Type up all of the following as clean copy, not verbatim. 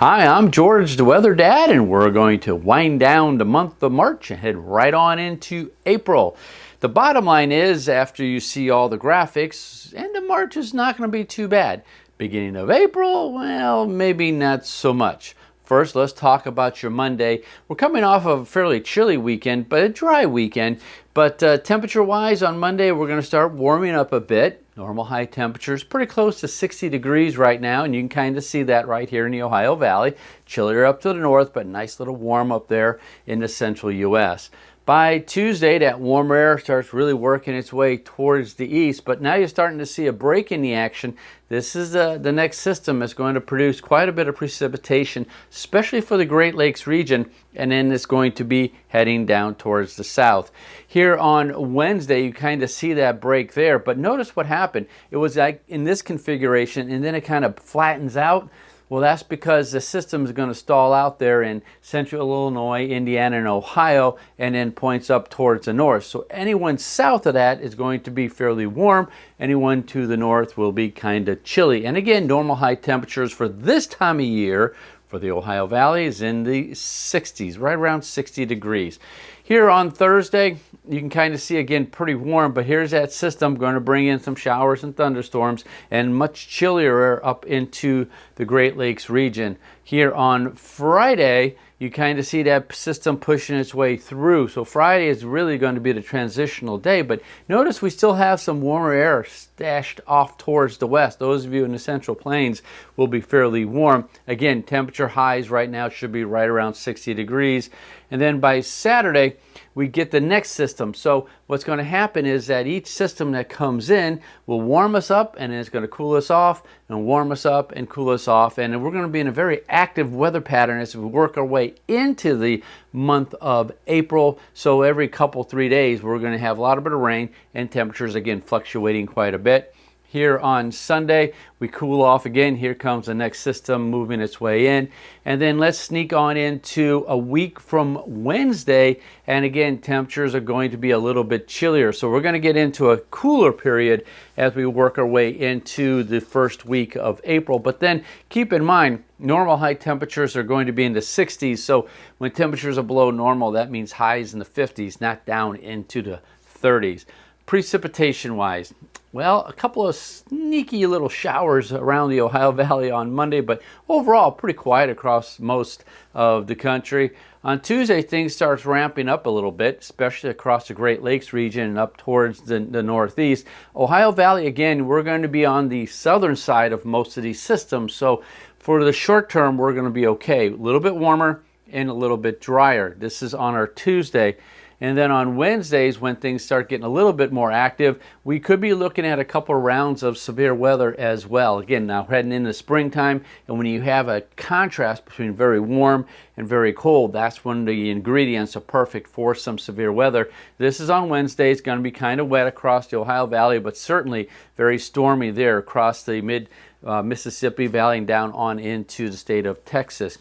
Hi, I'm George, the Weather Dad, and we're going to wind down the month of March and head right on into April. The bottom line is, after you see all the graphics, end of March is not going to be too bad. Beginning of April, well, maybe not so much. First, let's talk about your Monday. We're coming off of a fairly chilly weekend, but a dry weekend. But temperature-wise, on Monday, we're going to start warming up a bit. Normal high temperatures, pretty close to 60 degrees right now, and you can kind of see that right here in the Ohio Valley. Chillier up to the north, but nice little warm up there in the central U.S. By Tuesday, that warmer air starts really working its way towards the east, but now you're starting to see a break in the action. This is the next system that's going to produce quite a bit of precipitation, especially for the Great Lakes region, and then it's going to be heading down towards the south. Here on Wednesday, you kind of see that break there, but notice what happened. It was like in this configuration, and then it kind of flattens out. Well, that's because the system is going to stall out there in central Illinois, Indiana, and Ohio, and then points up towards the north. So anyone south of that is going to be fairly warm. Anyone to the north will be kind of chilly. And again, normal high temperatures for this time of year for the Ohio Valley is in the 60s, right around 60 degrees. Here on Thursday, you can kind of see again pretty warm, but here's that system going to bring in some showers and thunderstorms and much chillier air up into the Great Lakes region. Here on Friday, you kind of see that system pushing its way through. So Friday is really going to be the transitional day, but notice we still have some warmer air stashed off towards the west. Those of you in the Central Plains will be fairly warm. Again, temperature highs right now should be right around 60 degrees. And then by Saturday, we get the next system. So what's going to happen is that each system that comes in will warm us up, and then it's going to cool us off and warm us up and cool us off. And we're going to be in a very active weather pattern as we work our way into the month of April. So every couple, 3 days, we're going to have a lot of bit of rain and temperatures again fluctuating quite a bit. Here on Sunday, we cool off again. Here comes the next system moving its way in. And then let's sneak on into a week from Wednesday. And again, temperatures are going to be a little bit chillier. So we're going to get into a cooler period as we work our way into the first week of April. But then keep in mind, normal high temperatures are going to be in the 60s. So when temperatures are below normal, that means highs in the 50s, not down into the 30s. Precipitation-wise, well, a couple of sneaky little showers around the Ohio Valley on Monday, but overall pretty quiet across most of the country. On Tuesday, things starts ramping up a little bit, especially across the Great Lakes region and up towards the northeast. Ohio Valley, again, we're going to be on the southern side of most of these systems, so for the short term, we're going to be okay. A little bit warmer and a little bit drier. This is on our Tuesday. And then on Wednesdays, when things start getting a little bit more active, we could be looking at a couple of rounds of severe weather as well. Again, now heading into springtime, and when you have a contrast between very warm and very cold, that's when the ingredients are perfect for some severe weather. This is on Wednesday. It's going to be kind of wet across the Ohio Valley, but certainly very stormy there across the mid-Mississippi Valley and down on into the state of Texas.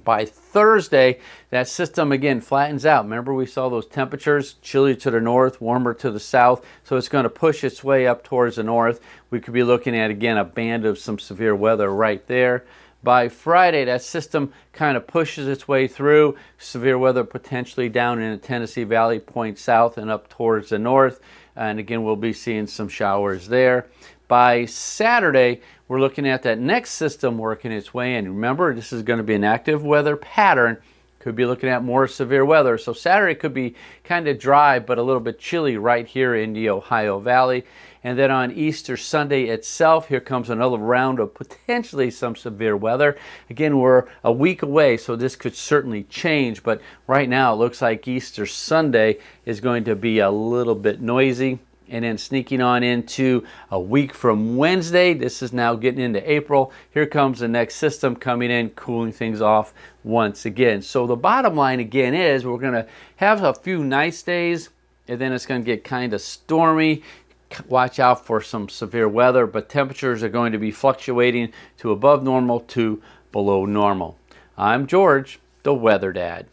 By Thursday, that system again flattens out. Remember, we saw those temperatures, chilly to the north, warmer to the south, so it's going to push its way up towards the north. We could be looking at, again, a band of some severe weather right there. By Friday, that system kind of pushes its way through. Severe weather potentially down in the Tennessee Valley, point south and up towards the north. And again, we'll be seeing some showers there. By Saturday, we're looking at that next system working its way in. Remember, this is going to be an active weather pattern. Could be looking at more severe weather. So Saturday could be kind of dry, but a little bit chilly right here in the Ohio Valley. And then on Easter Sunday itself, here comes another round of potentially some severe weather. Again, we're a week away, so this could certainly change. But right now, it looks like Easter Sunday is going to be a little bit noisy. And then sneaking on into a week from Wednesday, this is now getting into April. Here comes the next system coming in, cooling things off once again. So the bottom line again is we're going to have a few nice days, and then it's going to get kind of stormy. Watch out for some severe weather, but temperatures are going to be fluctuating to above normal to below normal. I'm George, the Weather Dad.